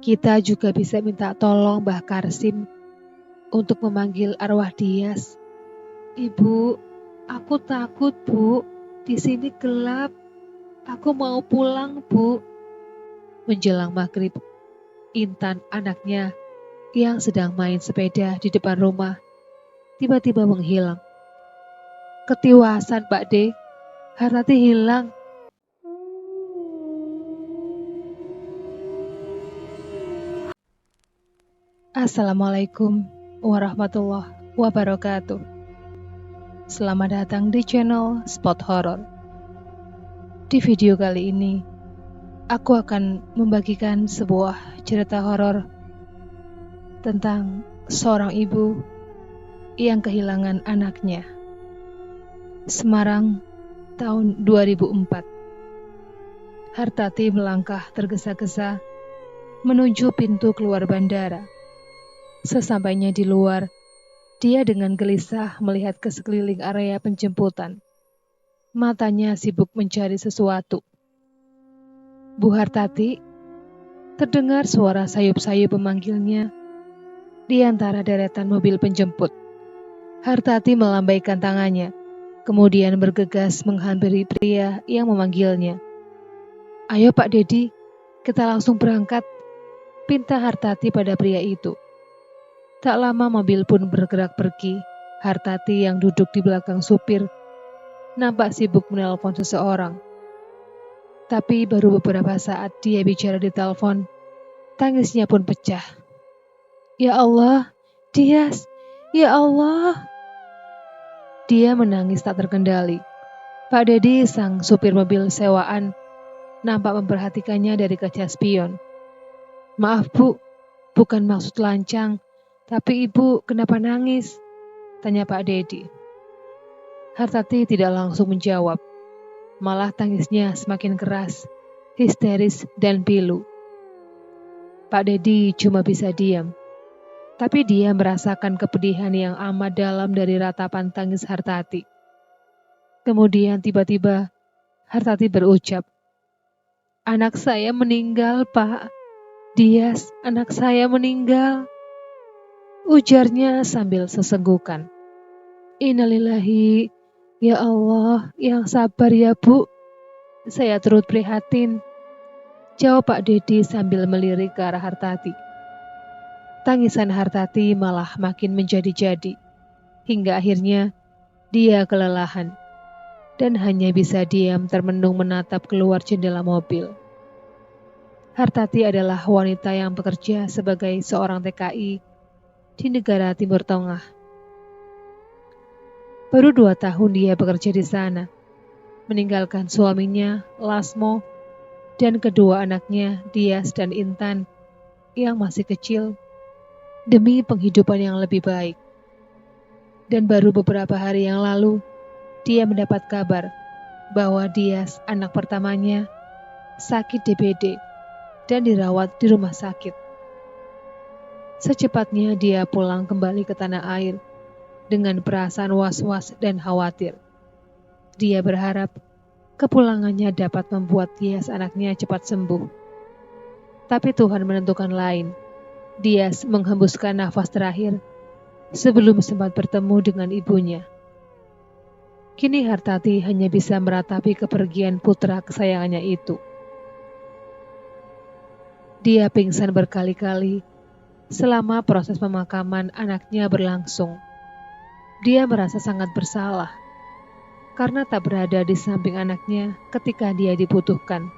Kita juga bisa minta tolong Mbah Karsim untuk memanggil arwah Dias. Ibu, aku takut, Bu. Di sini gelap. Aku mau pulang, Bu. Menjelang maghrib, Intan, anaknya yang sedang main sepeda di depan rumah, tiba-tiba menghilang. Ketiwasan, Pak D. Hartati hilang. Assalamualaikum warahmatullahi wabarakatuh. Selamat datang di channel Spot Horror. Di video kali ini, aku akan membagikan sebuah cerita horor tentang seorang ibu yang kehilangan anaknya. Semarang, tahun 2004. Hartati melangkah tergesa-gesa menuju pintu keluar bandara. Sesampainya di luar, dia dengan gelisah melihat ke sekeliling area penjemputan. Matanya sibuk mencari sesuatu. Bu Hartati, terdengar suara sayup-sayup memanggilnya di antara deretan mobil penjemput. Hartati melambaikan tangannya, kemudian bergegas menghampiri pria yang memanggilnya. Ayo Pak Dedi, kita langsung berangkat, pinta Hartati pada pria itu. Tak lama mobil pun bergerak pergi. Hartati yang duduk di belakang supir nampak sibuk menelpon seseorang. Tapi baru beberapa saat dia bicara di telepon, tangisnya pun pecah. Ya Allah, Dias, ya Allah. Dia menangis tak terkendali. Pak Dedi, sang supir mobil sewaan, nampak memperhatikannya dari kaca spion. Maaf Bu, bukan maksud lancang, tapi Ibu kenapa nangis? Tanya Pak Dedi. Hartati tidak langsung menjawab. Malah tangisnya semakin keras, histeris dan pilu. Pak Dedi cuma bisa diam. Tapi dia merasakan kepedihan yang amat dalam dari ratapan tangis Hartati. Kemudian tiba-tiba Hartati berucap, "Anak saya meninggal, Pak. Dias, anak saya meninggal." Ujarnya sambil sesenggukan. Innalillahi, ya Allah, yang sabar ya Bu. Saya turut prihatin. Jawab Pak Dedi sambil melirik ke arah Hartati. Tangisan Hartati malah makin menjadi-jadi, hingga akhirnya dia kelelahan dan hanya bisa diam termenung menatap keluar jendela mobil. Hartati adalah wanita yang bekerja sebagai seorang TKI di negara Timur Tengah. Baru 2 tahun dia bekerja di sana, meninggalkan suaminya, Lasmo, dan kedua anaknya, Dias dan Intan, yang masih kecil, demi penghidupan yang lebih baik. Dan baru beberapa hari yang lalu, dia mendapat kabar bahwa Dias, anak pertamanya, sakit DBD dan dirawat di rumah sakit. Secepatnya dia pulang kembali ke tanah air dengan perasaan was-was dan khawatir. Dia berharap kepulangannya dapat membuat Dias anaknya cepat sembuh. Tapi Tuhan menentukan lain. Dias menghembuskan nafas terakhir sebelum sempat bertemu dengan ibunya. Kini Hartati hanya bisa meratapi kepergian putra kesayangannya itu. Dia pingsan berkali-kali selama proses pemakaman anaknya berlangsung. Dia merasa sangat bersalah karena tak berada di samping anaknya ketika dia dibutuhkan.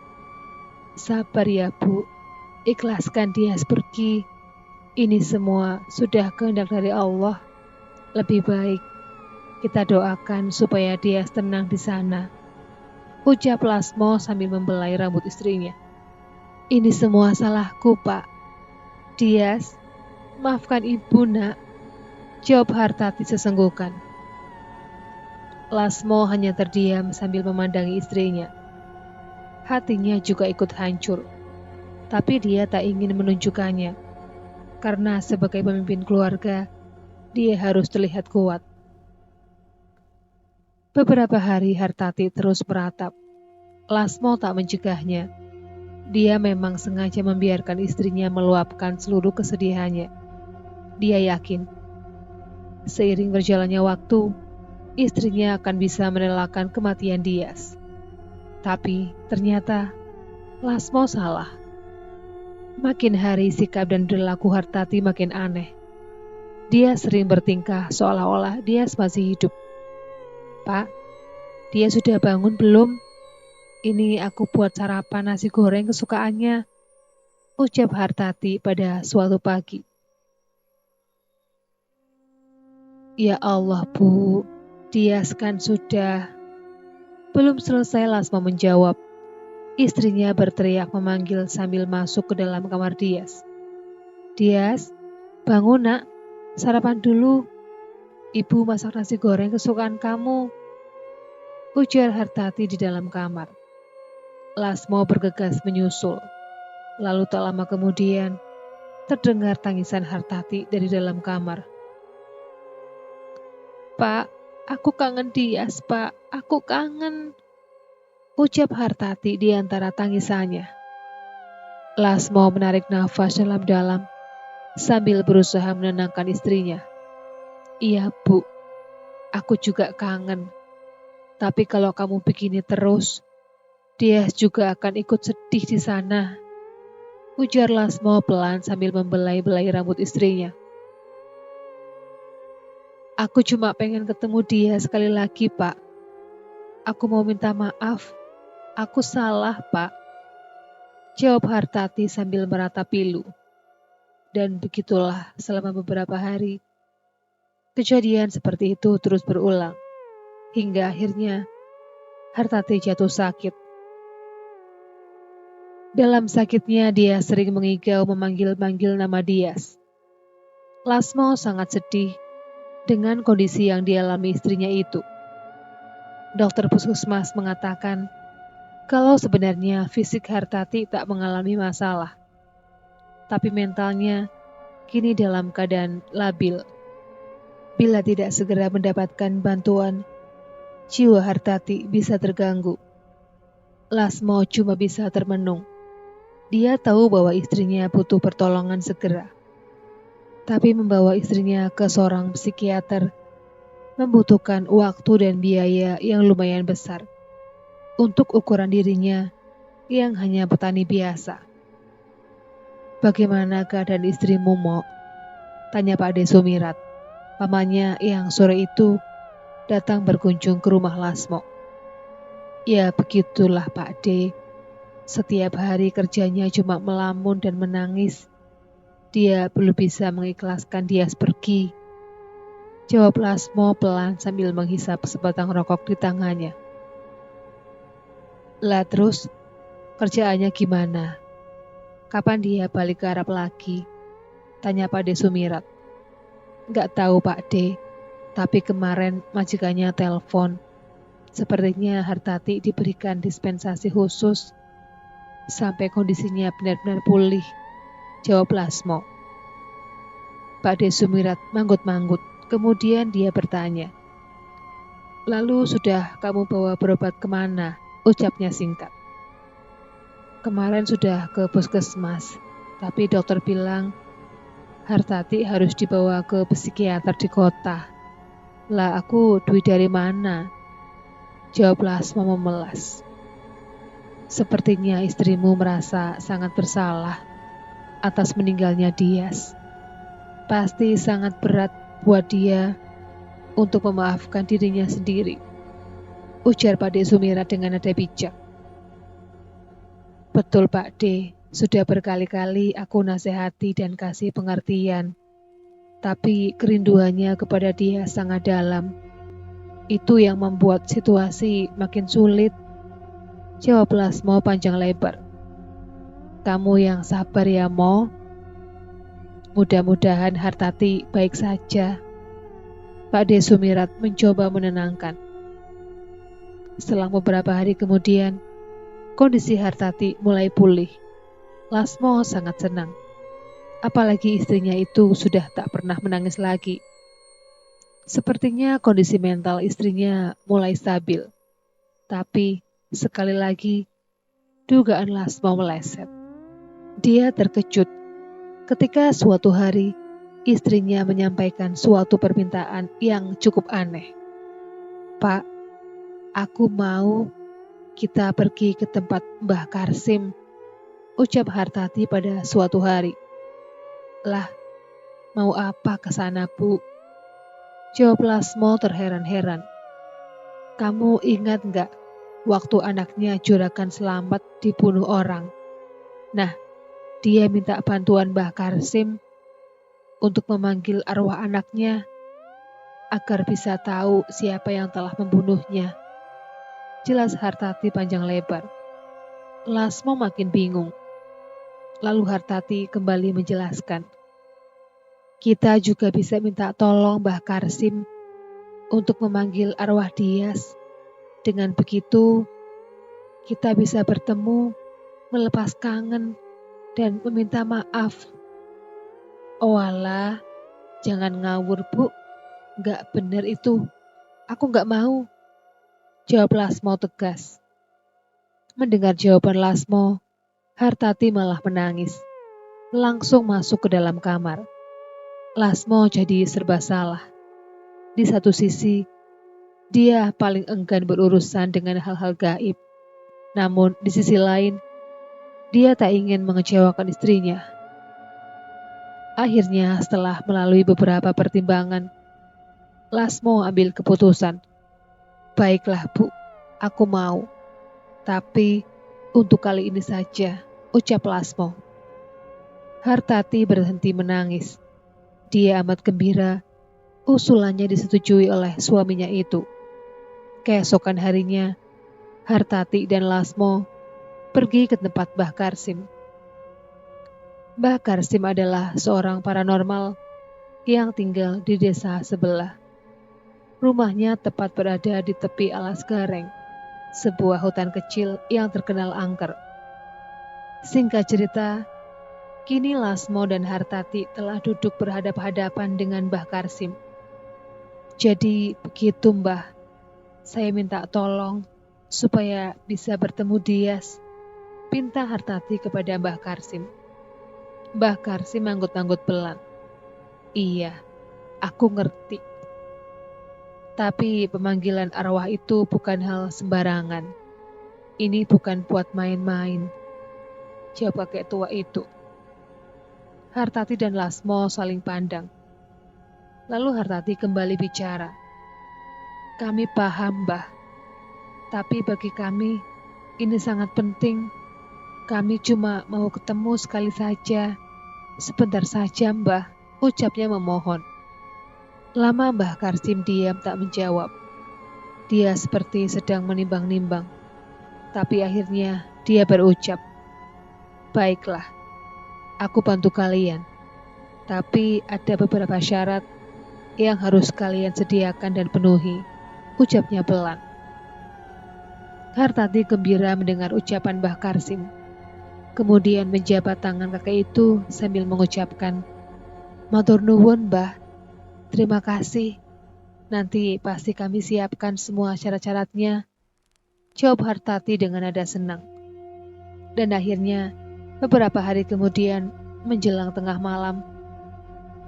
Sabar ya Bu, ikhlaskan Dias pergi. Ini semua sudah kehendak dari Allah. Lebih baik kita doakan supaya Dias tenang di sana. Ucap Lasmo sambil membelai rambut istrinya. Ini semua salahku, Pak. Dias, maafkan ibu, Nak. Jawab Hartati sesenggukan. Lasmo hanya terdiam sambil memandangi istrinya. Hatinya juga ikut hancur. Tapi dia tak ingin menunjukkannya. Karena sebagai pemimpin keluarga, dia harus terlihat kuat. Beberapa hari Hartati terus meratap. Lasmo tak mencegahnya. Dia memang sengaja membiarkan istrinya meluapkan seluruh kesedihannya. Dia yakin, seiring berjalannya waktu, istrinya akan bisa merelakan kematian Dias. Tapi ternyata Lasmo salah. Makin hari sikap dan perilaku Hartati makin aneh. Dia sering bertingkah seolah-olah Dias masih hidup. "Pak, dia sudah bangun belum? Ini aku buat sarapan nasi goreng kesukaannya," ucap Hartati pada suatu pagi. "Ya Allah, Bu, Dias kan sudah..." Belum selesai Lasmo menjawab, istrinya berteriak memanggil sambil masuk ke dalam kamar Dias. "Dias, bangun nak, sarapan dulu. Ibu masak nasi goreng kesukaan kamu," ujar Hartati di dalam kamar. Lasmo bergegas menyusul. Lalu tak lama kemudian, terdengar tangisan Hartati dari dalam kamar. "Pak, aku kangen Dias, Pak. Aku kangen," ucap Hartati di antara tangisannya. Lasmo menarik nafas dalam-dalam sambil berusaha menenangkan istrinya. "Iya, Bu, aku juga kangen. Tapi kalau kamu begini terus, Dias juga akan ikut sedih di sana," ujar Lasmo pelan sambil membelai-belai rambut istrinya. "Aku cuma pengen ketemu dia sekali lagi, Pak. Aku mau minta maaf. Aku salah, Pak," jawab Hartati sambil meratap pilu. Dan begitulah selama beberapa hari. Kejadian seperti itu terus berulang. Hingga akhirnya Hartati jatuh sakit. Dalam sakitnya dia sering mengigau memanggil-manggil nama Dias. Lasmo sangat sedih dengan kondisi yang dialami istrinya itu. Dokter puskesmas mengatakan kalau sebenarnya fisik Hartati tak mengalami masalah, tapi mentalnya kini dalam keadaan labil. Bila tidak segera mendapatkan bantuan, jiwa Hartati bisa terganggu. Lasmo cuma bisa termenung. Dia tahu bahwa istrinya butuh pertolongan segera. Tapi membawa istrinya ke seorang psikiater membutuhkan waktu dan biaya yang lumayan besar untuk ukuran dirinya yang hanya petani biasa. "Bagaimana keadaan istrimu, Mo?" tanya Pak De Sumirat, pamannya yang sore itu datang berkunjung ke rumah Lasmo. "Ya begitulah Pak De. Setiap hari kerjanya cuma melamun dan menangis. Dia belum bisa mengikhlaskan Dias pergi," jawab Lasmo pelan sambil menghisap sebatang rokok di tangannya. "Lah terus, kerjaannya gimana? Kapan dia balik ke Arab lagi?" tanya Pak De Sumirat. "Nggak tahu Pak De, tapi kemarin majikannya telepon. Sepertinya Hartati diberikan dispensasi khusus sampai kondisinya benar-benar pulih," jawab Lasmo. Pak De Sumirat manggut-manggut, kemudian dia bertanya, "Lalu sudah kamu bawa berobat kemana?" ucapnya singkat. "Kemarin sudah ke puskesmas, tapi dokter bilang Hartati harus dibawa ke psikiater di kota. Lah aku duit dari mana?" jawab Lasmo memelas. "Sepertinya istrimu merasa sangat bersalah atas meninggalnya Dias. Pasti sangat berat buat dia untuk memaafkan dirinya sendiri," ujar Pak De Sumirat dengan nada bijak. "Betul Pak De, sudah berkali-kali aku nasihati dan kasih pengertian, tapi kerinduannya kepada dia sangat dalam. Itu yang membuat situasi makin sulit," jawab Lasmo panjang lebar. "Kamu yang sabar ya Mo. Mudah-mudahan Hartati baik saja." Pak De Sumirat mencoba menenangkan. Selang beberapa hari kemudian, kondisi Hartati mulai pulih. Lasmo sangat senang. Apalagi istrinya itu sudah tak pernah menangis lagi. Sepertinya kondisi mental istrinya mulai stabil. Tapi sekali lagi, Dugaan Lasmo meleset. Dia terkejut ketika suatu hari istrinya menyampaikan suatu permintaan yang cukup aneh. "Pak, aku mau kita pergi ke tempat Mbah Karsim," ucap Hartati pada suatu hari. "Lah, mau apa ke sana, Bu?" jawab Lasmo terheran-heran. "Kamu ingat nggak waktu anaknya Juragan Slamet dibunuh orang? Nah, dia minta bantuan Mbah Karsim untuk memanggil arwah anaknya agar bisa tahu siapa yang telah membunuhnya." Jelas Hartati panjang lebar. Lasmo makin bingung. Lalu Hartati kembali menjelaskan, "Kita juga bisa minta tolong Mbah Karsim untuk memanggil arwah Dias. Dengan begitu, kita bisa bertemu, melepas kangen, dan meminta maaf." "Oalah, jangan ngawur, Bu. Nggak bener itu. Aku nggak mau," jawab Lasmo tegas. Mendengar jawaban Lasmo, Hartati malah menangis. Langsung masuk ke dalam kamar. Lasmo jadi serba salah. Di satu sisi, dia paling enggan berurusan dengan hal-hal gaib. Namun di sisi lain, dia tak ingin mengecewakan istrinya. Akhirnya setelah melalui beberapa pertimbangan, Lasmo ambil keputusan. "Baiklah, Bu, aku mau. Tapi untuk kali ini saja," ucap Lasmo. Hartati berhenti menangis. Dia amat gembira usulannya disetujui oleh suaminya itu. Keesokan harinya, Hartati dan Lasmo pergi ke tempat Mbah Karsim. Mbah Karsim adalah seorang paranormal yang tinggal di desa sebelah. Rumahnya tepat berada di tepi Alas Gareng, sebuah hutan kecil yang terkenal angker. Singkat cerita, kini Lasmo dan Hartati telah duduk berhadap-hadapan dengan Mbah Karsim. "Jadi begitu, Mbah. Saya minta tolong supaya bisa bertemu Dias," pinta Hartati kepada Mbah Karsim. Mbah Karsim manggut-manggut pelan. "Iya, aku ngerti. Tapi pemanggilan arwah itu bukan hal sembarangan. Ini bukan buat main-main," jawab kakek tua itu. Hartati dan Lasmo saling pandang. Lalu Hartati kembali bicara. "Kami paham, Mbah. Tapi bagi kami, ini sangat penting. Kami cuma mau ketemu sekali saja. Sebentar saja, Mbah," ucapnya memohon. Lama Mbah Karsim diam tak menjawab. Dia seperti sedang menimbang-nimbang. Tapi akhirnya dia berucap, "Baiklah, aku bantu kalian. Tapi ada beberapa syarat yang harus kalian sediakan dan penuhi," ucapnya pelan. Hartati gembira mendengar ucapan Mbah Karsim. Kemudian menjabat tangan kakek itu sambil mengucapkan, "Matur nuwun, Mbah. Terima kasih. Nanti pasti kami siapkan semua syarat-syaratnya," jawab Hartati dengan nada senang. Dan akhirnya, beberapa hari kemudian, menjelang tengah malam,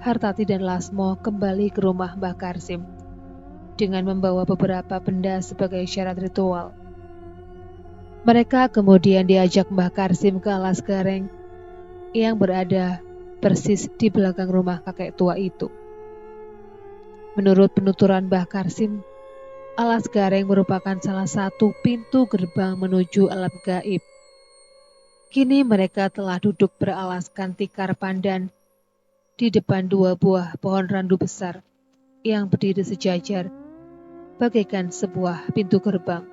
Hartati dan Lasmo kembali ke rumah Mbah Karsim dengan membawa beberapa benda sebagai syarat ritual. Mereka kemudian diajak Mbah Karsim ke Alas Gareng yang berada persis di belakang rumah kakek tua itu. Menurut penuturan Mbah Karsim, Alas Gareng merupakan salah satu pintu gerbang menuju alam gaib. Kini mereka telah duduk beralaskan tikar pandan di depan dua buah pohon randu besar yang berdiri sejajar bagaikan sebuah pintu gerbang.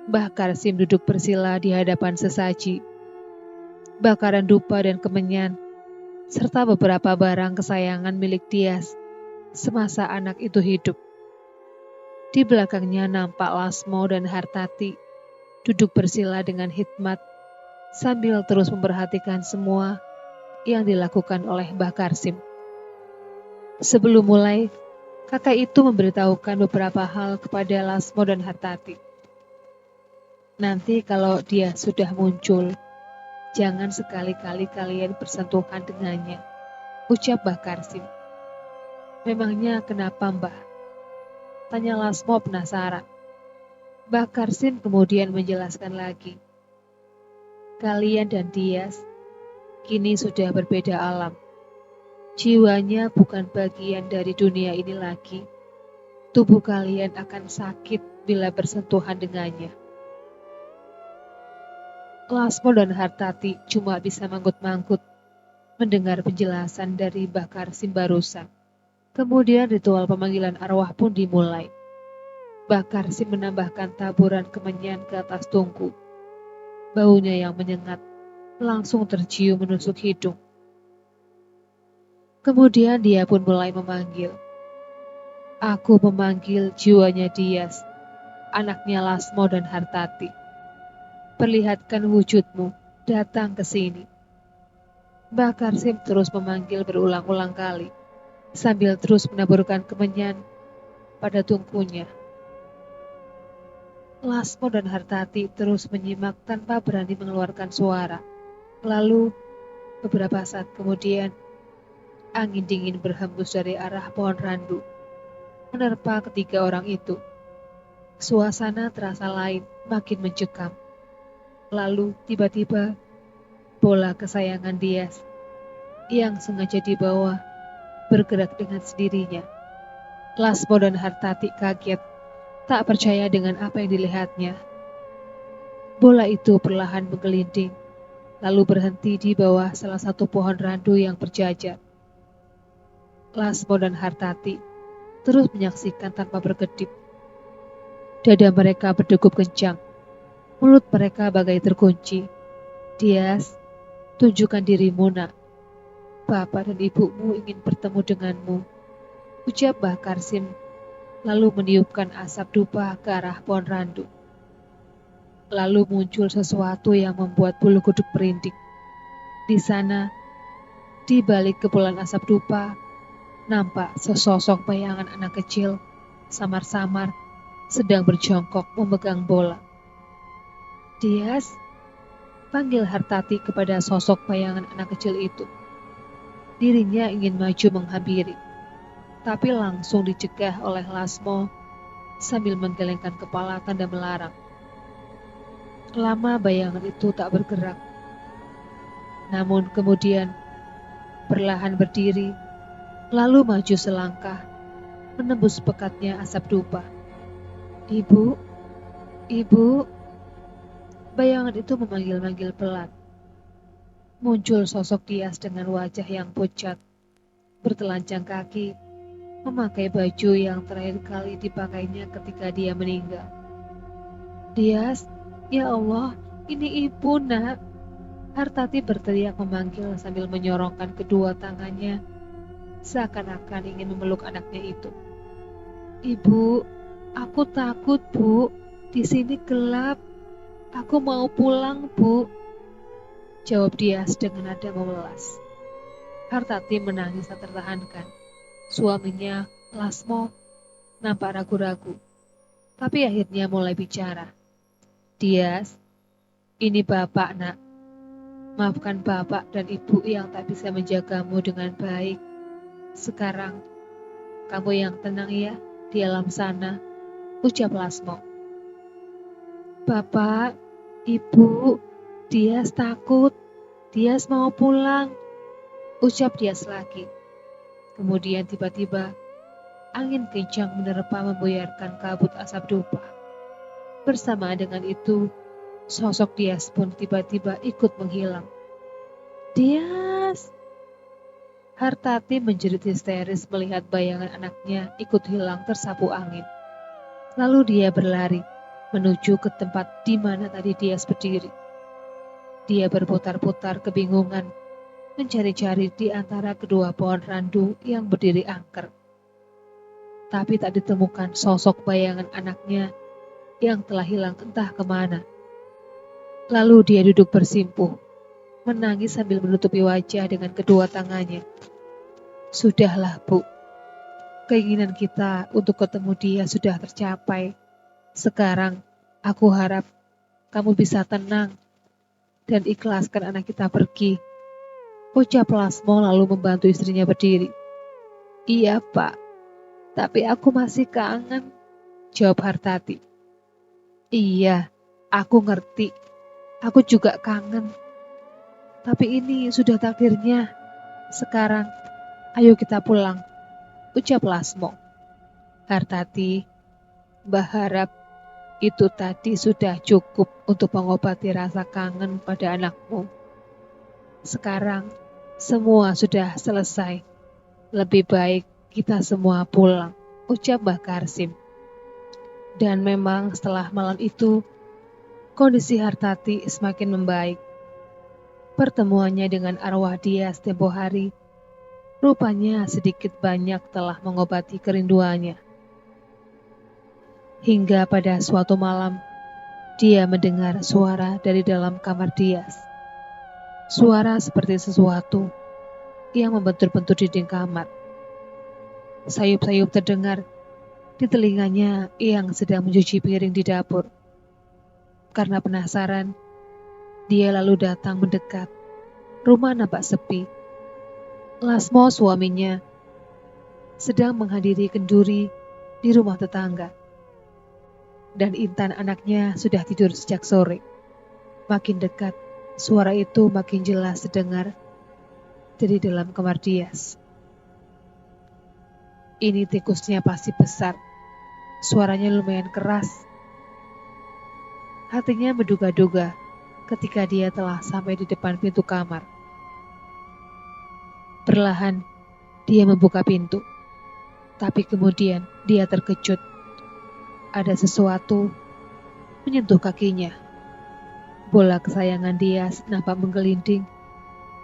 Mbah Karsim duduk bersila di hadapan sesaji, bakaran dupa dan kemenyan, serta beberapa barang kesayangan milik Dias semasa anak itu hidup. Di belakangnya nampak Lasmo dan Hartati duduk bersila dengan hikmat sambil terus memperhatikan semua yang dilakukan oleh Mbah Karsim. Sebelum mulai, kakak itu memberitahukan beberapa hal kepada Lasmo dan Hartati. Nanti kalau dia sudah muncul, jangan sekali-kali kalian bersentuhan dengannya, ucap Mbah Karsim. Memangnya kenapa, Mbah? Tanya Lasmo penasaran. Mbah Karsim kemudian menjelaskan lagi. Kalian dan Dias kini sudah berbeda alam. Jiwanya bukan bagian dari dunia ini lagi. Tubuh kalian akan sakit bila bersentuhan dengannya. Lasmo dan Hartati cuma bisa manggut-manggut mendengar penjelasan dari Mbah Karsim barusan. Kemudian ritual pemanggilan arwah pun dimulai. Mbah Karsim menambahkan taburan kemenyan ke atas tungku. Baunya yang menyengat langsung tercium menusuk hidung. Kemudian dia pun mulai memanggil. Aku memanggil jiwanya Dias, anaknya Lasmo dan Hartati. Perlihatkan wujudmu, datang ke sini. Mbah Karsim terus memanggil berulang-ulang kali, sambil terus menaburkan kemenyan pada tungkunya. Lasmo dan Hartati terus menyimak tanpa berani mengeluarkan suara. Lalu, beberapa saat kemudian, angin dingin berhembus dari arah pohon randu, menerpa ketiga orang itu. Suasana terasa lain, makin mencekam. Lalu, tiba-tiba, bola kesayangan Dias yang sengaja dibawa bergerak dengan sendirinya. Lasmo dan Hartati kaget, tak percaya dengan apa yang dilihatnya. Bola itu perlahan menggelinding, lalu berhenti di bawah salah satu pohon randu yang berjajar. Lasmo dan Hartati terus menyaksikan tanpa berkedip. Dada mereka berdegup kencang, mulut mereka bagai terkunci. Dias, tunjukkan dirimu, nak. Bapak dan ibumu ingin bertemu denganmu, ucap Mbah Karsim, lalu meniupkan asap dupa ke arah pohon randu. Lalu muncul sesuatu yang membuat bulu kuduk merinding. Di sana, di balik kepulan asap dupa, nampak sesosok bayangan anak kecil, samar-samar, sedang berjongkok memegang bola. Dias, panggil Hartati kepada sosok bayangan anak kecil itu. Dirinya ingin maju menghampiri, tapi langsung dicegah oleh Lasmo sambil menggelengkan kepala tanda melarang. Lama bayangan itu tak bergerak, namun kemudian perlahan berdiri, lalu maju selangkah, menembus pekatnya asap dupa. Ibu, ibu, bayangan itu memanggil-manggil pelan. Muncul sosok Dias dengan wajah yang pucat, bertelanjang kaki, memakai baju yang terakhir kali dipakainya ketika dia meninggal. Dias, ya Allah, ini ibu, nak. Hartati berteriak memanggil sambil menyorongkan kedua tangannya, seakan-akan ingin memeluk anaknya itu. Ibu, aku takut, Bu. Di sini gelap. Aku mau pulang, Bu. Jawab Dias dengan nada memelas. Hartati menangis tak tertahankan. Suaminya, Lasmo, nampak ragu-ragu, tapi akhirnya mulai bicara. Dias, ini Bapak, nak. Maafkan Bapak dan Ibu yang tak bisa menjagamu dengan baik. Sekarang, kamu yang tenang ya, di alam sana, ucap Lasmo. Bapak, Ibu, Dias takut. Dias mau pulang, ucap Dias lagi. Kemudian tiba-tiba, angin kencang menerpa membuyarkan kabut asap dupa. Bersamaan dengan itu, sosok Dias pun tiba-tiba ikut menghilang. Dias! Hartati menjerit histeris melihat bayangan anaknya ikut hilang tersapu angin. Lalu dia berlari menuju ke tempat di mana tadi Dias berdiri. Dia berputar-putar kebingungan, mencari-cari di antara kedua pohon randu yang berdiri angker. Tapi tak ditemukan sosok bayangan anaknya yang telah hilang entah kemana. Lalu dia duduk bersimpuh, menangis sambil menutupi wajah dengan kedua tangannya. Sudahlah, Bu. Keinginan kita untuk ketemu dia sudah tercapai. Sekarang, aku harap kamu bisa tenang dan ikhlaskan anak kita pergi. Ucap Lasmo lalu membantu istrinya berdiri. Iya Pak, tapi aku masih kangen, jawab Hartati. Iya, aku ngerti. Aku juga kangen. Tapi ini sudah takdirnya. Sekarang, ayo kita pulang, ucap Lasmo. Hartati berharap itu tadi sudah cukup untuk mengobati rasa kangen pada anakmu. Sekarang, semua sudah selesai. Lebih baik kita semua pulang, ucap Mbah Karsim. Dan memang setelah malam itu, kondisi Hartati semakin membaik. Pertemuannya dengan arwah dia tempo hari, rupanya sedikit banyak telah mengobati kerinduannya. Hingga pada suatu malam, dia mendengar suara dari dalam kamar Dias. Suara seperti sesuatu yang membentur-bentur dinding kamar. Sayup-sayup terdengar di telinganya yang sedang mencuci piring di dapur. Karena penasaran, dia lalu datang mendekat. Rumah nampak sepi. Lasmo suaminya sedang menghadiri kenduri di rumah tetangga. Dan Intan anaknya sudah tidur sejak sore. Makin dekat, suara itu makin jelas terdengar dari dalam kamar Dias. Ini tikusnya pasti besar. Suaranya lumayan keras. Hatinya menduga-duga ketika dia telah sampai di depan pintu kamar. Perlahan, dia membuka pintu. Tapi kemudian dia terkejut. Ada sesuatu menyentuh kakinya. Bola kesayangan Dias nampak menggelinding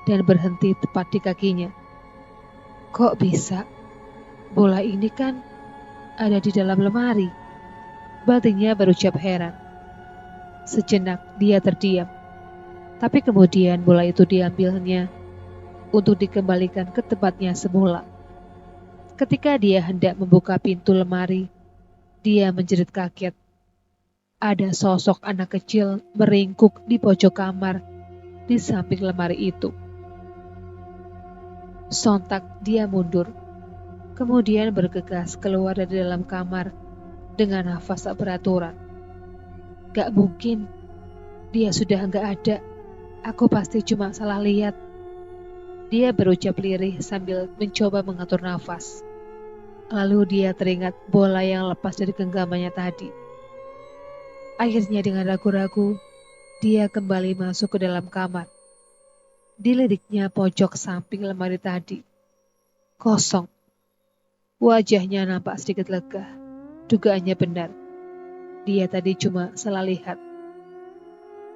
dan berhenti tepat di kakinya. Kok bisa? Bola ini kan ada di dalam lemari. Batinnya berucap heran. Sejenak dia terdiam. Tapi kemudian bola itu diambilnya untuk dikembalikan ke tempatnya semula. Ketika dia hendak membuka pintu lemari, dia menjerit kaget. Ada sosok anak kecil meringkuk di pojok kamar di samping lemari itu. Sontak dia mundur, kemudian bergegas keluar dari dalam kamar dengan nafas tak beraturan. Gak mungkin, dia sudah gak ada. Aku pasti cuma salah lihat. Dia berucap lirih sambil mencoba mengatur nafas. Lalu dia teringat bola yang lepas dari genggamannya tadi. Akhirnya dengan ragu-ragu, dia kembali masuk ke dalam kamar. Diliriknya pojok samping lemari tadi. Kosong. Wajahnya nampak sedikit lega. Dugaannya benar. Dia tadi cuma salah lihat.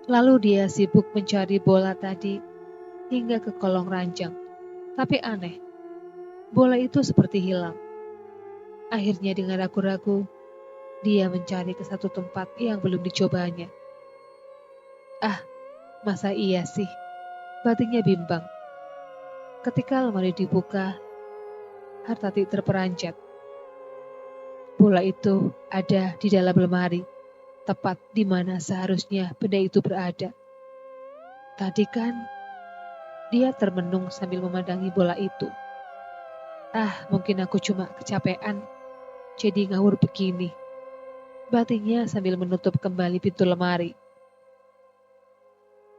Lalu dia sibuk mencari bola tadi hingga ke kolong ranjang. Tapi aneh, bola itu seperti hilang. Akhirnya dengan ragu-ragu, dia mencari ke satu tempat yang belum dicobanya. Ah, masa iya sih? Batinnya bimbang. Ketika lemari dibuka, Hartati terperanjat. Bola itu ada di dalam lemari, tepat di mana seharusnya benda itu berada. Tadi kan, dia termenung sambil memandangi bola itu. Ah, mungkin aku cuma kecapean, jadi ngawur begini. Batinnya sambil menutup kembali pintu lemari.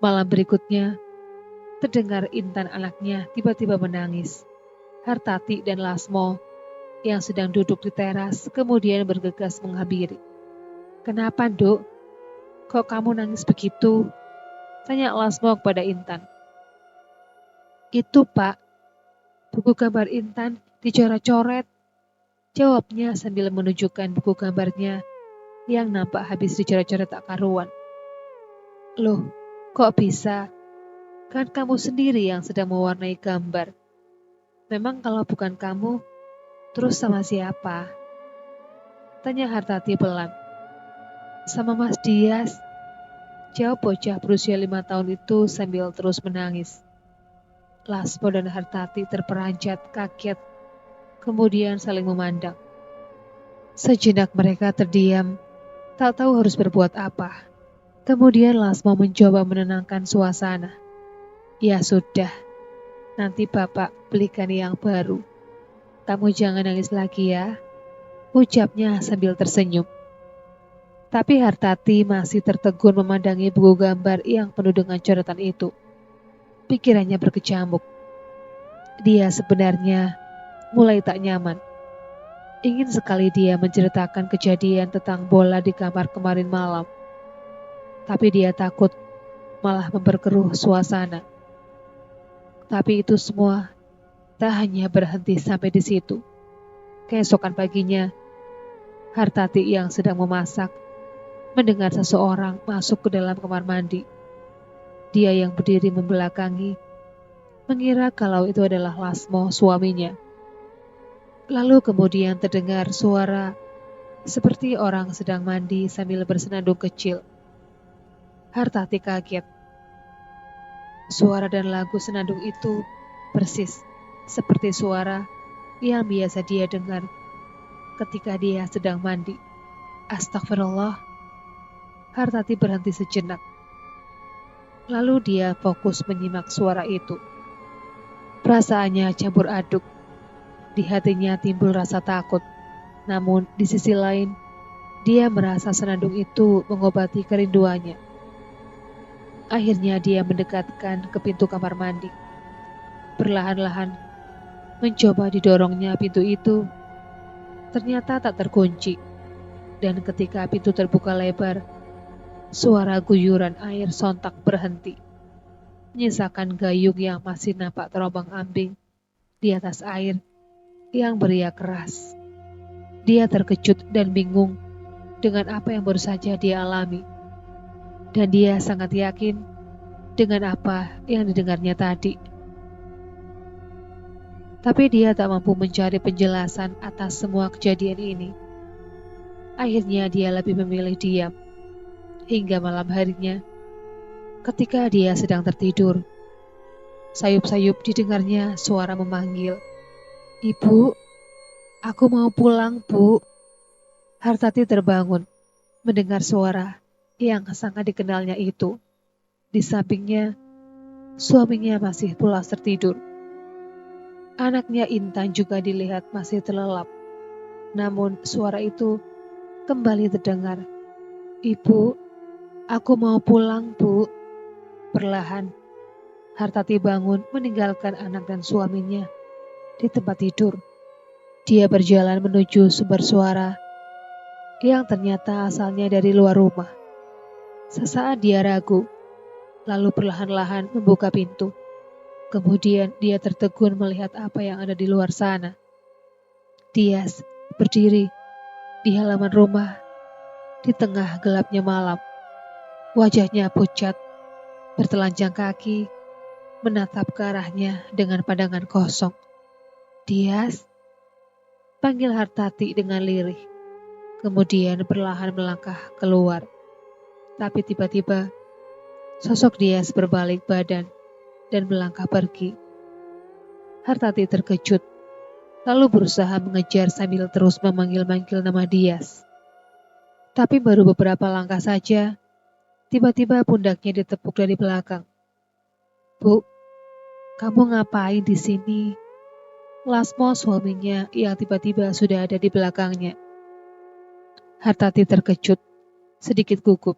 Malam berikutnya, terdengar Intan anaknya tiba-tiba menangis. Hartati dan Lasmo yang sedang duduk di teras kemudian bergegas menghampiri. Kenapa, Duk? Kok kamu nangis begitu? Tanya Lasmo kepada Intan. Itu, Pak. Buku gambar Intan dicoret-coret. Jawabnya sambil menunjukkan buku gambarnya yang nampak habis dicoret-coret tak karuan. Loh, kok bisa? Kan kamu sendiri yang sedang mewarnai gambar. Memang kalau bukan kamu, terus sama siapa? Tanya Hartati pelan. Sama Mas Dias. Jawab bocah berusia 5 tahun itu sambil terus menangis. Lasmo dan Hartati terperanjat kaget, kemudian saling memandang. Sejenak mereka terdiam, tak tahu harus berbuat apa. Kemudian Lasmo mencoba menenangkan suasana. Ya sudah, nanti Bapak belikan yang baru. Kamu jangan nangis lagi ya, ucapnya sambil tersenyum. Tapi Hartati masih tertegun memandangi buku gambar yang penuh dengan coretan itu. Pikirannya berkecamuk. Dia sebenarnya mulai tak nyaman. Ingin sekali dia menceritakan kejadian tentang bola di kamar kemarin malam. Tapi dia takut malah memperkeruh suasana. Tapi itu semua tak hanya berhenti sampai di situ. Keesokan paginya, Hartati yang sedang memasak mendengar seseorang masuk ke dalam kamar mandi. Dia yang berdiri membelakangi, mengira kalau itu adalah Lasmo, suaminya. Lalu kemudian terdengar suara seperti orang sedang mandi sambil bersenandung kecil. Hartati kaget. Suara dan lagu senandung itu persis seperti suara yang biasa dia dengar ketika dia sedang mandi. Astagfirullah. Hartati berhenti sejenak. Lalu dia fokus menyimak suara itu. Perasaannya campur aduk. Di hatinya timbul rasa takut. Namun di sisi lain, dia merasa senandung itu mengobati kerinduannya. Akhirnya dia mendekatkan ke pintu kamar mandi. Perlahan-lahan mencoba didorongnya pintu itu. Ternyata tak terkunci. Dan ketika pintu terbuka lebar, suara guyuran air sontak berhenti. Menyisakan gayung yang masih nampak terombang-ambing di atas air yang beriak keras. Dia terkejut dan bingung dengan apa yang baru saja dia alami. Dan dia sangat yakin dengan apa yang didengarnya tadi. Tapi dia tak mampu mencari penjelasan atas semua kejadian ini. Akhirnya dia lebih memilih diam. Hingga malam harinya, ketika dia sedang tertidur, sayup-sayup didengarnya suara memanggil. "Ibu, aku mau pulang, Bu." Hartati terbangun mendengar suara yang sangat dikenalnya itu. Di sampingnya, suaminya masih pulas tertidur. Anaknya Intan juga dilihat masih terlelap. Namun suara itu kembali terdengar. "Ibu, aku mau pulang, Bu." Perlahan, Hartati bangun meninggalkan anak dan suaminya di tempat tidur. Dia berjalan menuju sumber suara yang ternyata asalnya dari luar rumah. Sesaat dia ragu, lalu perlahan-lahan membuka pintu. Kemudian dia tertegun melihat apa yang ada di luar sana. Dias berdiri di halaman rumah di tengah gelapnya malam. Wajahnya pucat, bertelanjang kaki, menatap ke arahnya dengan pandangan kosong. "Dias," panggil Hartati dengan lirih. Kemudian perlahan melangkah keluar. Tapi tiba-tiba sosok Dias berbalik badan dan melangkah pergi. Hartati terkejut, lalu berusaha mengejar sambil terus memanggil-manggil nama Dias. Tapi baru beberapa langkah saja, tiba-tiba pundaknya ditepuk dari belakang. "Bu, kamu ngapain di sini?" Lasmo, suaminya, yang tiba-tiba sudah ada di belakangnya. Hartati terkejut, sedikit gugup.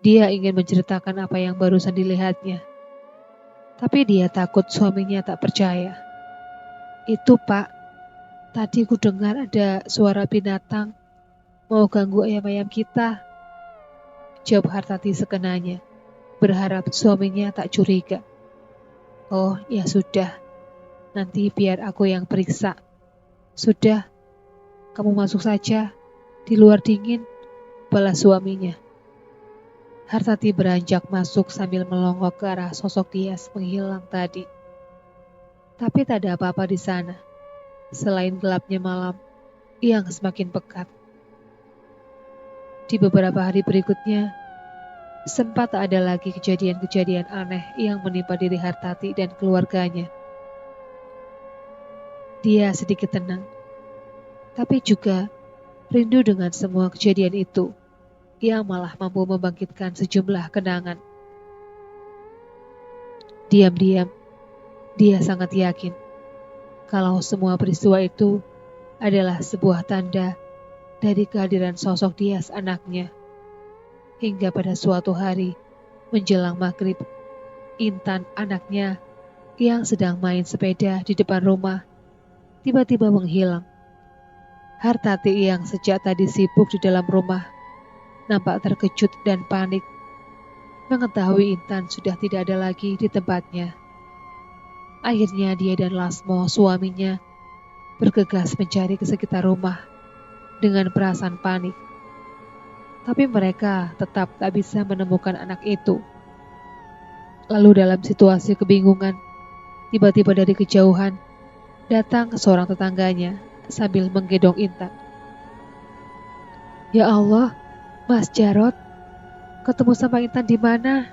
Dia ingin menceritakan apa yang barusan dilihatnya. Tapi dia takut suaminya tak percaya. "Itu, Pak, tadi ku dengar ada suara binatang mau ganggu ayam-ayam kita," jawab Hartati sekenanya, berharap suaminya tak curiga. "Oh, ya sudah, nanti biar aku yang periksa. Sudah, kamu masuk saja, di luar dingin," balas suaminya. Hartati beranjak masuk sambil melongok ke arah sosok Dias menghilang tadi. Tapi tak ada apa-apa di sana, selain gelapnya malam yang semakin pekat. Di beberapa hari berikutnya, sempat tak ada lagi kejadian-kejadian aneh yang menimpa diri Hartati dan keluarganya. Dia sedikit tenang, tapi juga rindu dengan semua kejadian itu. yang malah mampu membangkitkan sejumlah kenangan. Diam-diam, dia sangat yakin kalau semua peristiwa itu adalah sebuah tanda dari kehadiran sosok Dias anaknya. Hingga pada suatu hari menjelang maghrib, Intan anaknya yang sedang main sepeda di depan rumah tiba-tiba menghilang. Hartati yang sejak tadi sibuk di dalam rumah nampak terkejut dan panik mengetahui Intan sudah tidak ada lagi di tempatnya. Akhirnya dia dan Lasmo, suaminya, bergegas mencari ke sekitar rumah dengan perasaan panik. Tapi mereka tetap tak bisa menemukan anak itu. Lalu dalam situasi kebingungan, tiba-tiba dari kejauhan datang seorang tetangganya sambil menggendong Intan. "Ya Allah, Mas Jarot, ketemu sama Intan di mana?"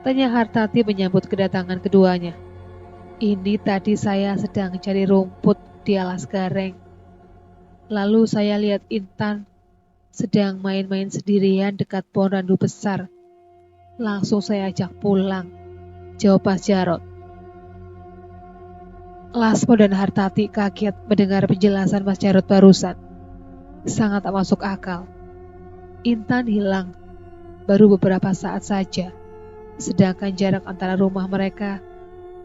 tanya Hartati menyambut kedatangan keduanya. "Ini tadi saya sedang cari rumput di alas gareng. Lalu saya lihat Intan sedang main-main sendirian dekat pohon randu besar. Langsung saya ajak pulang," jawab Mas Jarot. Lasmo dan Hartati kaget mendengar penjelasan Mas Jarot barusan. Sangat tak masuk akal. Intan hilang baru beberapa saat saja, sedangkan jarak antara rumah mereka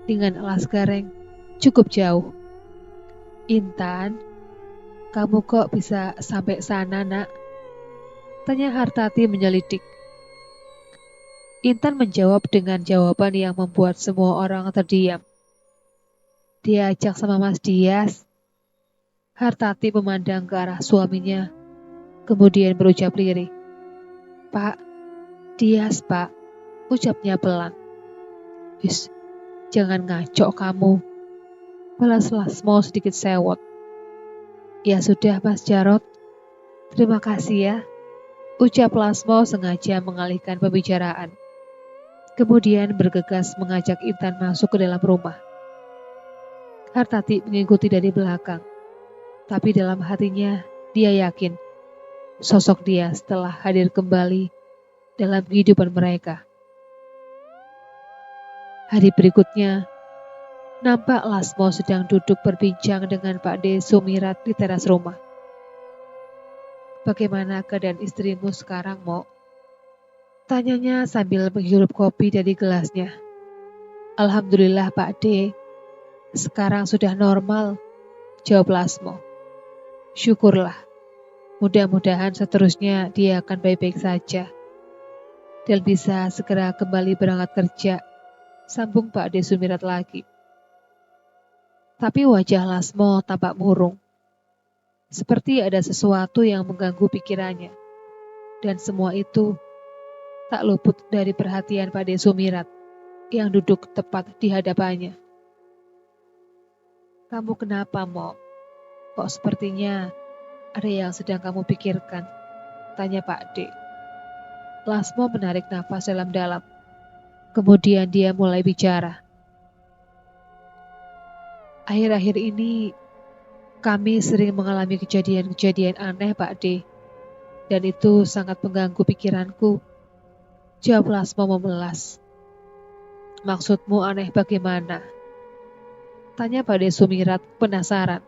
dengan alas gareng cukup jauh. "Intan, kamu kok bisa sampai sana, Nak?" tanya Hartati menyelidik. Intan menjawab dengan jawaban yang membuat semua orang terdiam. "Diajak sama Mas Dias." Hartati memandang ke arah suaminya, kemudian berucap lirih. "Pak, Dias Pak," ucapnya pelan. "His, jangan ngaco kamu," balas Lasmo sedikit sewot. "Ya sudah Mas Jarot, terima kasih ya," ucap Lasmo sengaja mengalihkan pembicaraan. Kemudian bergegas mengajak Intan masuk ke dalam rumah. Hartati mengikuti dari belakang, tapi dalam hatinya dia yakin sosok dia telah hadir kembali dalam kehidupan mereka. Hari berikutnya, nampak Lasmo sedang duduk berbincang dengan Pak D. Sumirat di teras rumah. "Bagaimana keadaan istrimu sekarang, Mo?" tanyanya sambil menghirup kopi dari gelasnya. "Alhamdulillah Pak D, sekarang sudah normal," jawab Lasmo. "Syukurlah, mudah-mudahan seterusnya dia akan baik-baik saja dan bisa segera kembali berangkat kerja," sambung Pak D. Sumirat lagi. Tapi wajah Lasmo tampak murung, seperti ada sesuatu yang mengganggu pikirannya, dan semua itu tak luput dari perhatian Pak D. Sumirat yang duduk tepat di hadapannya. "Kamu kenapa, Mo? Kok sepertinya ada yang sedang kamu pikirkan?" tanya Pak D. Lasmo menarik nafas dalam-dalam. Kemudian dia mulai bicara. "Akhir-akhir ini kami sering mengalami kejadian-kejadian aneh, Pak D. Dan itu sangat mengganggu pikiranku," jawab Lasmo memelas. "Maksudmu aneh bagaimana?" tanya Pak D. Sumirat penasaran.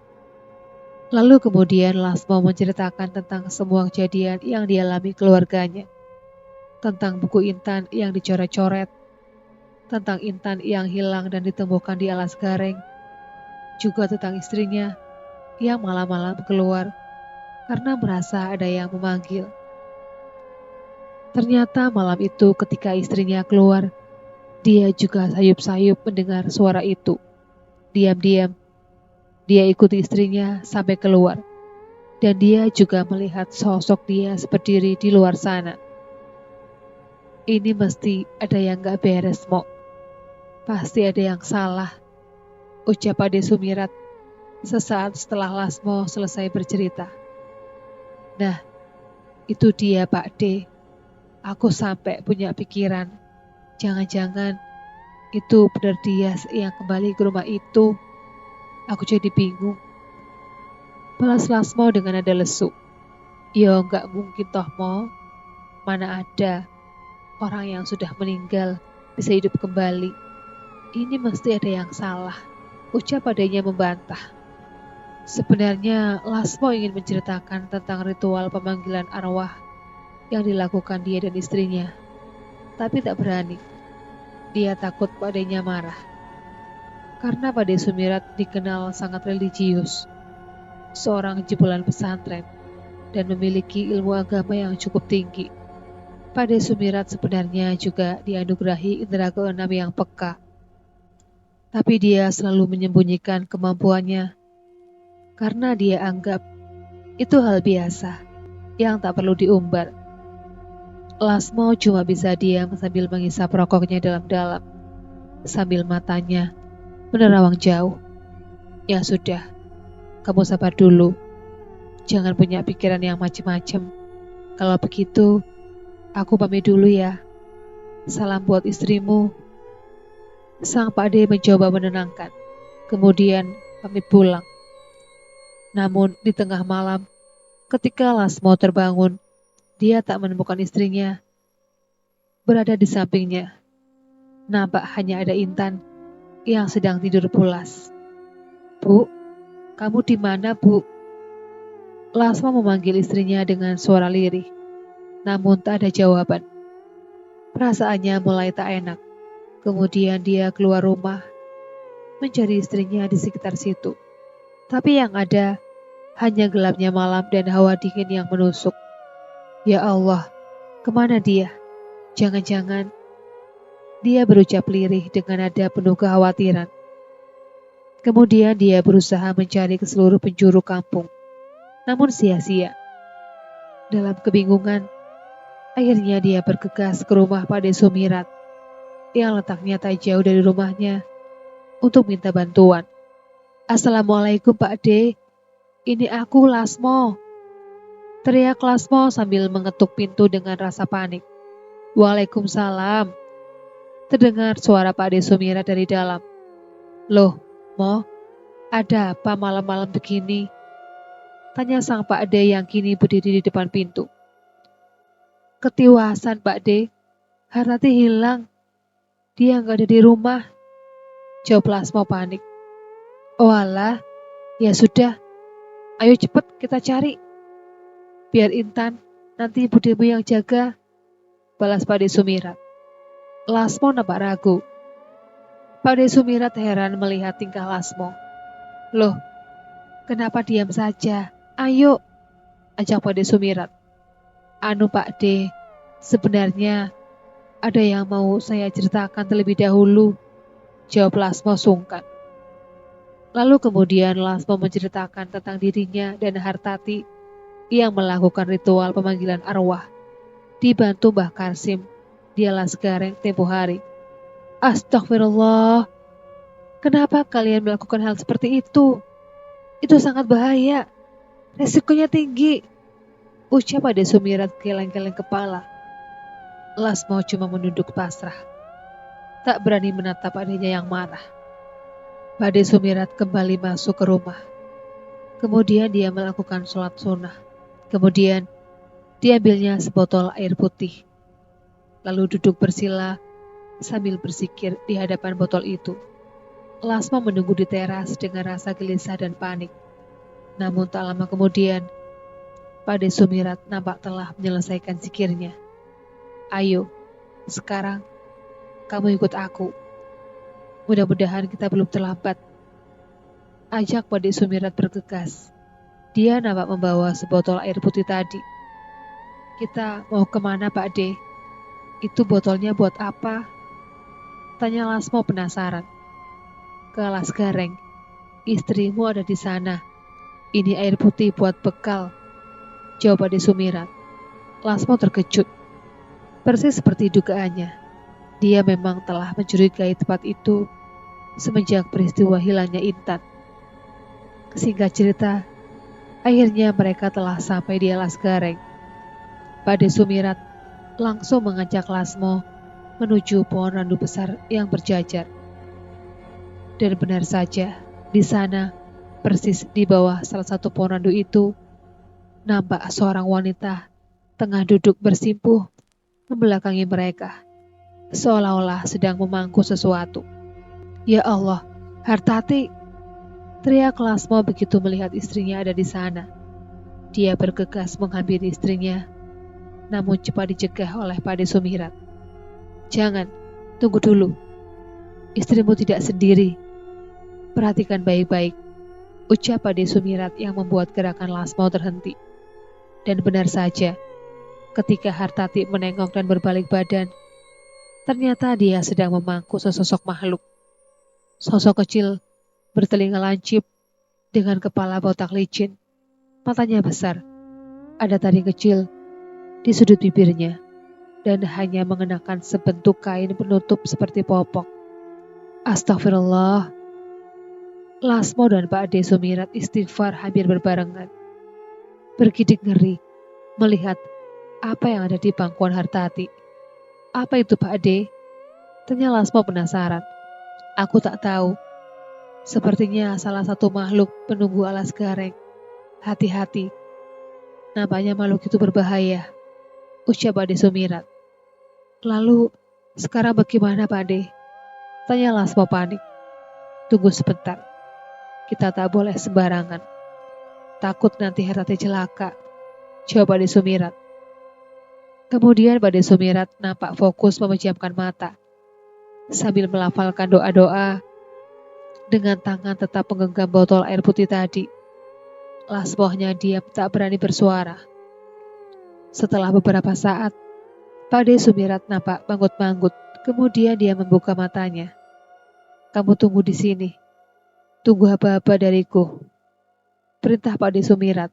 Lalu kemudian Lasmo menceritakan tentang semua kejadian yang dialami keluarganya. Tentang buku Intan yang dicoret-coret, tentang Intan yang hilang dan ditemukan di alas gareng, juga tentang istrinya yang malam-malam keluar karena merasa ada yang memanggil. Ternyata malam itu ketika istrinya keluar, dia juga sayup-sayup mendengar suara itu. Diam-diam, dia ikuti istrinya sampai keluar, dan dia juga melihat sosok dia berdiri di luar sana. "Ini mesti ada yang gak beres, Mo. Pasti ada yang salah," ucap Pak D. Sumirat sesaat setelah Lasmo selesai bercerita. "Nah, itu dia Pak D. Aku sampai punya pikiran, jangan-jangan itu benar dia yang kembali ke rumah itu. Aku jadi bingung," balas Lasmo dengan nada lesu. "Ya nggak mungkin toh, Mo. Mana ada orang yang sudah meninggal bisa hidup kembali. Ini mesti ada yang salah, ucap adanya membantah. Sebenarnya Lasmo ingin menceritakan tentang ritual pemanggilan arwah yang dilakukan dia dan istrinya, tapi tak berani. Dia takut padanya marah. Karena Pade Sumirat dikenal sangat religius, seorang jebolan pesantren, dan memiliki ilmu agama yang cukup tinggi. Pade Sumirat sebenarnya juga dianugerahi indera keenam yang peka, tapi dia selalu menyembunyikan kemampuannya karena dia anggap itu hal biasa yang tak perlu diumbar. Lasmo cuma bisa diam sambil mengisap rokoknya dalam-dalam, sambil matanya menerawang jauh. Ya sudah, kamu sabar dulu. Jangan punya pikiran yang macem-macem. Kalau begitu, aku pamit dulu ya. Salam buat istrimu. Sang Pakde mencoba menenangkan, kemudian pamit pulang. Namun di tengah malam, ketika Lasmo terbangun, dia tak menemukan istrinya berada di sampingnya. Nampak hanya ada Intan yang sedang tidur pulas. Bu, kamu di mana, Bu? Lasmo memanggil istrinya dengan suara lirih, namun tak ada jawaban. Perasaannya mulai tak enak. Kemudian dia keluar rumah, mencari istrinya di sekitar situ. Tapi yang ada hanya gelapnya malam dan hawa dingin yang menusuk. Ya Allah, kemana dia? Jangan-jangan dia berucap lirih dengan nada penuh kekhawatiran. Kemudian dia berusaha mencari ke seluruh penjuru kampung, namun sia-sia. Dalam kebingungan, akhirnya dia bergegas ke rumah Pakde Sumirat yang letaknya tak jauh dari rumahnya untuk minta bantuan. Assalamualaikum Pakde, ini aku Lasmo. Teriak Lasmo sambil mengetuk pintu dengan rasa panik. Waalaikumsalam. Terdengar suara Pakde Sumirat dari dalam. Loh, Mo, ada apa malam-malam begini? Tanya sang Pakde yang kini berdiri di depan pintu. Ketiwasan Pakde, Hartati hilang. Dia nggak ada di rumah. Jawab Lasmo panik. Oh alah, ya sudah. Ayo cepet kita cari. Biar Intan, nanti budimu yang jaga. Balas Pakde Sumirat. Lasmo nampak ragu. Pakde Sumirat heran melihat tingkah Lasmo. Loh, kenapa diam saja? Ayo, ajak Pakde Sumirat. Anu Pakde, sebenarnya ada yang mau saya ceritakan terlebih dahulu. Jawab Lasmo sungkan. Lalu kemudian Lasmo menceritakan tentang dirinya dan Hartati yang melakukan ritual pemanggilan arwah, dibantu Mbah Karsim di Lasgareng tempo hari. Astagfirullah, kenapa kalian melakukan hal seperti itu? Itu sangat bahaya, resikonya tinggi, ucap Pakde Sumirat geleng-geleng kepala. Lasmo cuma menunduk pasrah, tak berani menatap adanya yang marah. Pakde Sumirat kembali masuk ke rumah. Kemudian dia melakukan sholat sunnah. Kemudian diambilnya sebotol air putih. Lalu duduk bersila sambil berzikir di hadapan botol itu. Lasmo menunggu di teras dengan rasa gelisah dan panik. Namun tak lama kemudian, Pakde Sumirat nampak telah menyelesaikan zikirnya. Ayo, sekarang kamu ikut aku. Mudah-mudahan kita belum terlambat. Ajak Pakde Sumirat bergegas. Dia nampak membawa sebotol air putih tadi. Kita mau kemana Pakde? Itu botolnya buat apa? Tanya Lasmo penasaran. Ke Lasgareng. Istrimu ada di sana. Ini air putih buat bekal. Jawab Pakde Sumirat. Lasmo terkejut. Persis seperti dugaannya. Dia memang telah mencurigai tempat itu semenjak peristiwa hilangnya Intan. Singkat cerita, akhirnya mereka telah sampai di Lasgareng. Pakde Sumirat langsung mengajak Lasmo menuju pohon randu besar yang berjajar. Dan benar saja, di sana, persis di bawah salah satu pohon randu itu, nampak seorang wanita tengah duduk bersimpuh membelakangi mereka, seolah-olah sedang memangku sesuatu. Ya Allah, Hartati! Teriak Lasmo begitu melihat istrinya ada di sana. Dia bergegas menghampiri istrinya, namun cepat dicegah oleh Pade Sumirat. Jangan, tunggu dulu. Istrimu tidak sendiri. Perhatikan baik-baik, ucap Pade Sumirat yang membuat gerakan Lasmo terhenti. Dan benar saja, ketika Hartati menengok dan berbalik badan, ternyata dia sedang memangku sesosok makhluk. Sosok kecil, bertelinga lancip, dengan kepala botak licin, matanya besar, ada taring kecil di sudut bibirnya, dan hanya mengenakan sebentuk kain penutup seperti popok. Astagfirullah. Lasmo dan Pak Ade Sumirat istighfar hampir berbarengan. Bergidik ngeri melihat apa yang ada di pangkuan Hartati. Apa itu Pak Ade? Tanya Lasmo penasaran. Aku tak tahu. Sepertinya salah satu makhluk penunggu alas gareng. Hati-hati. Nampaknya makhluk itu berbahaya, ucap Pak Ade Sumirat. Lalu, sekarang bagaimana Pak Ade? Tanya Lasmo panik. Tunggu sebentar. Kita tak boleh sembarangan. Takut nanti Hartati celaka, jawab Pak Ade Sumirat. Kemudian Pak Ade Sumirat nampak fokus memejamkan mata, sambil melafalkan doa-doa. Dengan tangan tetap menggenggam botol air putih tadi. Lasmohnya diam tak berani bersuara. Setelah beberapa saat, Pak Ade Sumirat nampak manggut-manggut. Kemudian dia membuka matanya. Kamu tunggu di sini. Tunggu apa-apa dariku. Perintah Pak Ade Sumirat.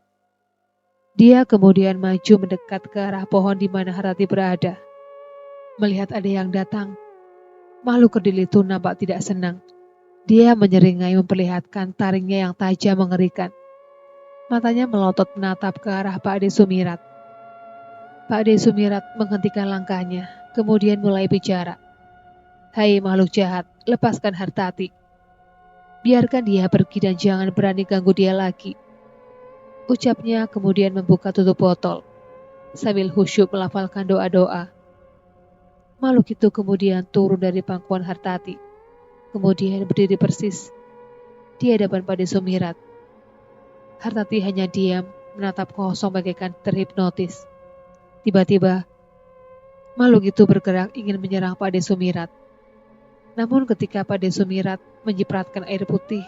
Dia kemudian maju mendekat ke arah pohon di mana Hartati berada. Melihat ada yang datang, makhluk kerdil itu nampak tidak senang. Dia menyeringai memperlihatkan taringnya yang tajam mengerikan. Matanya melotot menatap ke arah Pak Ade Sumirat. Pak Ade Sumirat menghentikan langkahnya, kemudian mulai bicara. Hai makhluk jahat, lepaskan Hartati. Biarkan dia pergi dan jangan berani ganggu dia lagi. Ucapnya kemudian membuka tutup botol, sambil khusyuk melafalkan doa-doa. Makhluk itu kemudian turun dari pangkuan Hartati, kemudian berdiri persis di hadapan Pak Ade Sumirat. Hartati hanya diam, menatap kosong bagaikan terhipnotis. Tiba-tiba, makhluk itu bergerak ingin menyerang Pak Ade Sumirat. Namun ketika Pak Ade Sumirat menyipratkan air putih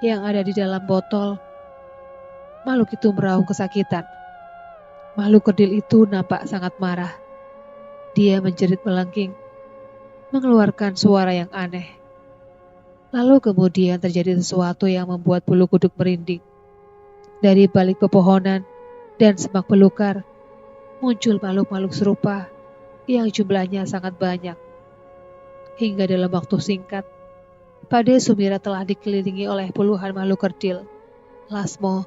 yang ada di dalam botol, makhluk itu meraung kesakitan. Makhluk kerdil itu nampak sangat marah. Dia menjerit melengking, mengeluarkan suara yang aneh. Lalu kemudian terjadi sesuatu yang membuat bulu kuduk merinding. Dari balik pepohonan dan semak belukar, muncul makhluk-makhluk serupa yang jumlahnya sangat banyak. Hingga dalam waktu singkat, Pak Ade Sumirat telah dikelilingi oleh puluhan makhluk kerdil. Lasmo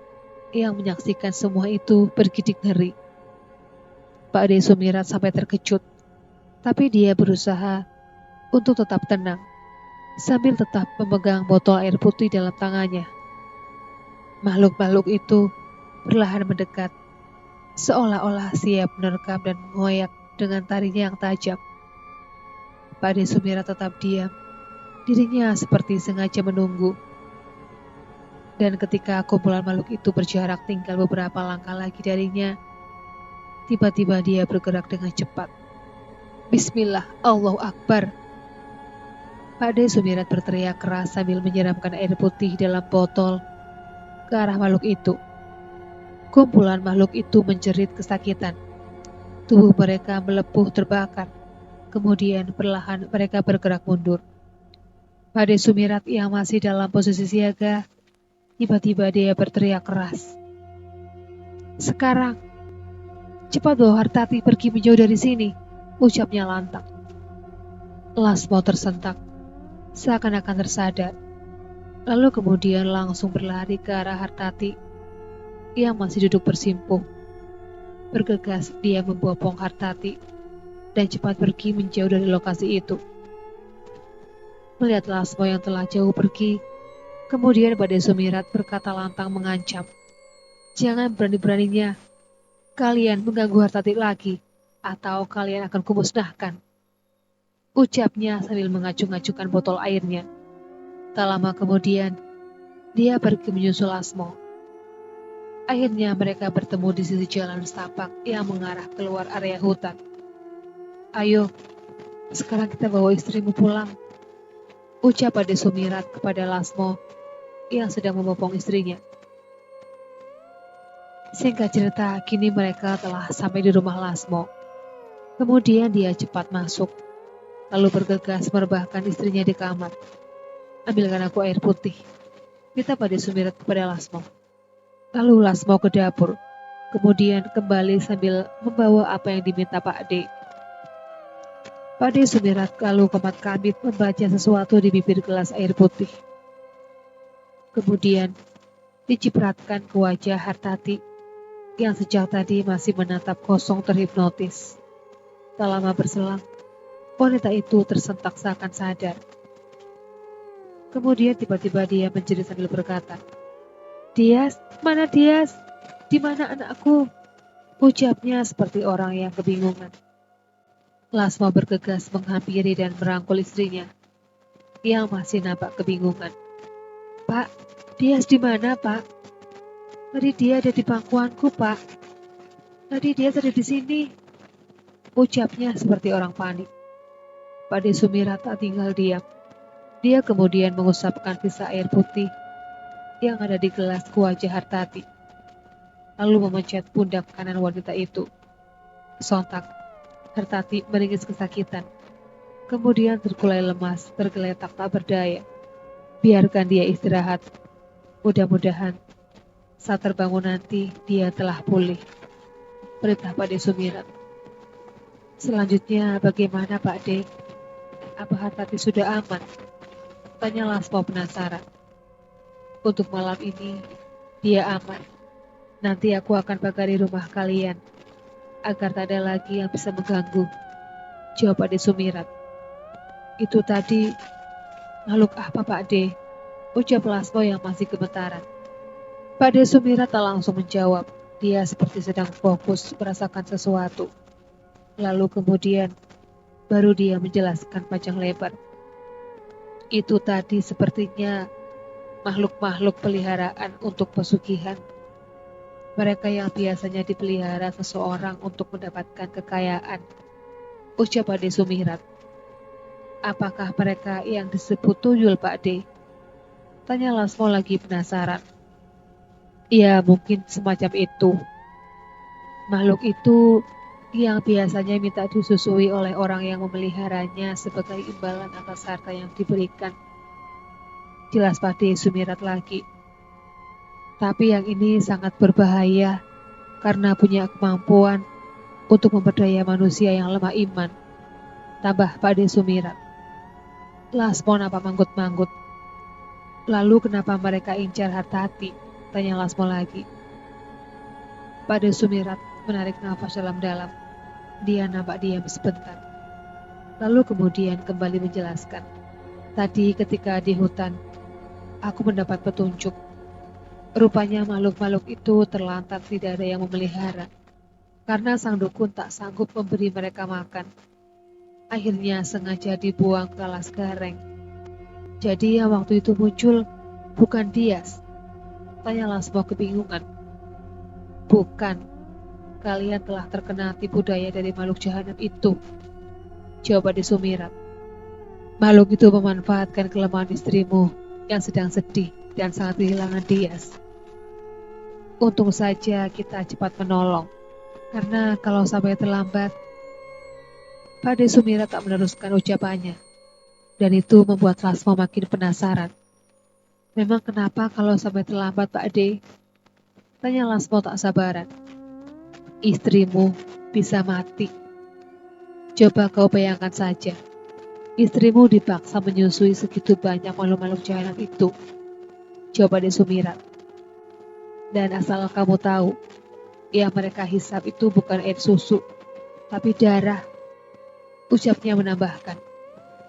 yang menyaksikan semua itu bergidik ngeri. Pak Ade Sumirat sampai terkejut, tapi dia berusaha untuk tetap tenang, sambil tetap memegang botol air putih dalam tangannya. Makhluk-makhluk itu perlahan mendekat, seolah-olah siap menerkam dan mengoyak dengan taringnya yang tajam. Pak Ade Sumirat tetap diam, dirinya seperti sengaja menunggu. Dan ketika kumpulan makhluk itu berjarak tinggal beberapa langkah lagi darinya, tiba-tiba dia bergerak dengan cepat. Bismillah, Allahu Akbar. Pak Ade Sumirat berteriak keras sambil menyiramkan air putih dalam botol ke arah makhluk itu. Kumpulan makhluk itu menjerit kesakitan. Tubuh mereka melepuh terbakar. Kemudian perlahan mereka bergerak mundur. Pak Ade Sumirat yang masih dalam posisi siaga, tiba-tiba dia berteriak keras. Sekarang, cepat bawa Hartati pergi menjauh dari sini, ucapnya lantang. Lasmo tersentak, seakan-akan tersadar. Lalu kemudian langsung berlari ke arah Hartati yang masih duduk bersimpuh. Bergegas dia membopong Hartati dan cepat pergi menjauh dari lokasi itu. Melihat Lasmo yang telah jauh pergi, kemudian Pak Ade Sumirat berkata lantang mengancam. Jangan berani-beraninya kalian mengganggu Hartati lagi. atau kalian akan kumusnahkan. Ucapnya sambil mengacung-acungkan botol airnya. Tak lama kemudian, dia pergi menyusul Lasmo. Akhirnya mereka bertemu di sisi jalan setapak yang mengarah keluar area hutan. Ayo, sekarang kita bawa istrimu pulang, ucap Ade Sumirat kepada Lasmo yang sedang membopong istrinya. Singkat cerita, kini mereka telah sampai di rumah Lasmo. Kemudian dia cepat masuk, lalu bergegas merebahkan istrinya di kamar. Ambilkan aku air putih, minta Ade Sumirat kepada Lasmo. Lalu Lasmo ke dapur, kemudian kembali sambil membawa apa yang diminta Pak D. Pak D Sumirat lalu komat kamit membaca sesuatu di bibir gelas air putih. Kemudian dicipratkan ke wajah Hartati yang sejak tadi masih menatap kosong terhipnotis. Tak lama berselang, wanita itu tersentak seakan sadar. Kemudian tiba-tiba dia menjerit sambil berkata, "Dias, mana Dias? Di mana anakku?" Ucapnya seperti orang yang kebingungan. Lasmo bergegas menghampiri dan merangkul istrinya, yang masih nampak kebingungan. "Pak, Dias di mana, Pak? Tadi dia ada di pangkuanku, Pak. Tadi dia ada di sini." Ucapnya seperti orang panik. Pak De Sumirat tak tinggal diam. Dia kemudian mengusapkan sisa air putih yang ada di gelas ke wajah Hartati, lalu memencet pundak kanan wanita itu. Sontak, Hartati meringis kesakitan, kemudian terkulai lemas, tergeletak tak berdaya. Biarkan dia istirahat. Mudah-mudahan saat terbangun nanti dia telah pulih, perintah Pak De Sumirat. Selanjutnya bagaimana Pak De? Apa Hartati sudah aman? Tanya Lasmo penasaran. Untuk malam ini, dia aman. Nanti aku akan bagari rumah kalian, agar tak ada lagi yang bisa mengganggu, jawab Ade Sumirat. Itu tadi, makhluk apa Pak De? Ucap Lasmo yang masih gemetaran. Pak De Sumirat tak langsung menjawab. Dia seperti sedang fokus merasakan sesuatu. Lalu kemudian, baru dia menjelaskan panjang lebar. Itu tadi sepertinya makhluk-makhluk peliharaan untuk pesugihan. Mereka yang biasanya dipelihara seseorang untuk mendapatkan kekayaan, ucap Ade Sumirat. Apakah mereka yang disebut tuyul, Pak De? Tanya Lasmo lagi penasaran. Ya, mungkin semacam itu. Makhluk itu yang biasanya minta disusui oleh orang yang memeliharanya sebagai imbalan atas harta yang diberikan. Jelas Pak De Sumirat lagi. Tapi yang ini sangat berbahaya karena punya kemampuan untuk memperdaya manusia yang lemah iman. Tambah Pak De Sumirat. Lasmo nampak manggut-manggut. Lalu kenapa mereka incar Hartati? Tanya Lasmo lagi. Pak De Sumirat menarik nafas dalam-dalam. Dia nampak diam sebentar. Lalu kemudian kembali menjelaskan. Tadi ketika di hutan, aku mendapat petunjuk. Rupanya makhluk-makhluk itu terlantar tidak ada yang memelihara. Karena sang dukun tak sanggup memberi mereka makan. Akhirnya sengaja dibuang ke alas gareng. Jadi yang waktu itu muncul bukan Dias? Tanya Lasmo kebingungan. Bukan. Kalian telah terkena tipu daya dari makhluk jahanam itu, jawab Ade Sumirat. Makhluk itu memanfaatkan kelemahan istrimu yang sedang sedih dan sangat kehilangan Dias. Untung saja kita cepat menolong, karena kalau sampai terlambat, Pak De Sumirat tak meneruskan ucapannya, dan itu membuat Lasmo makin penasaran. Memang kenapa kalau sampai terlambat Pak De? Tanya Lasmo tak sabaran. Istrimu bisa mati. Coba kau bayangkan saja, istrimu dipaksa menyusui segitu banyak makhluk-makhluk jahanam itu, jawab Ade Sumirat. Dan asal kamu tahu, yang mereka hisap itu bukan air susu, tapi darah, ucapnya menambahkan.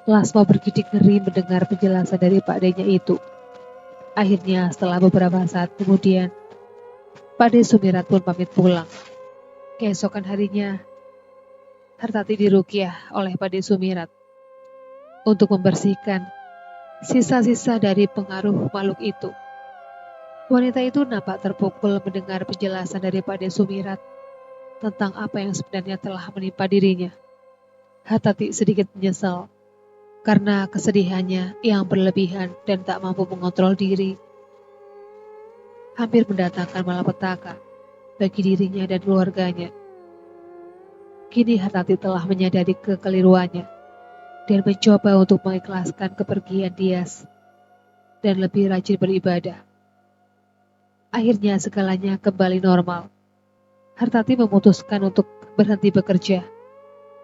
Lasmo bergidik ngeri mendengar penjelasan dari Pak D-nya itu. Akhirnya setelah beberapa saat kemudian, Pak De Sumirat pun pamit pulang. Keesokan harinya, Hartati diruqyah oleh Pade Sumirat untuk membersihkan sisa-sisa dari pengaruh makhluk itu. Wanita itu nampak terpukul mendengar penjelasan dari Pade Sumirat tentang apa yang sebenarnya telah menimpa dirinya. Hartati sedikit menyesal karena kesedihannya yang berlebihan dan tak mampu mengontrol diri hampir mendatangkan malapetaka bagi dirinya dan keluarganya. Kini Hartati telah menyadari kekeliruannya dan mencoba untuk mengikhlaskan kepergian Dias dan lebih rajin beribadah. Akhirnya segalanya kembali normal. Hartati memutuskan untuk berhenti bekerja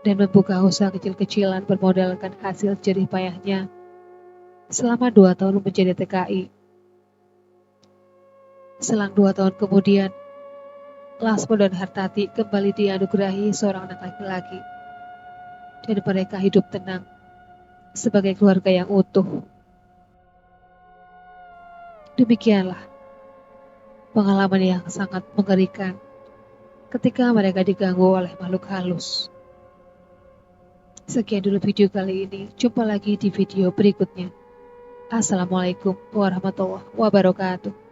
dan membuka usaha kecil-kecilan bermodalkan hasil jerih payahnya selama 2 tahun menjadi TKI. Selang 2 tahun kemudian, Lasmo dan Hartati kembali dianugerahi seorang anak laki-laki, dan mereka hidup tenang sebagai keluarga yang utuh. Demikianlah pengalaman yang sangat mengerikan ketika mereka diganggu oleh makhluk halus. Sekian dulu video kali ini, jumpa lagi di video berikutnya. Assalamualaikum warahmatullahi wabarakatuh.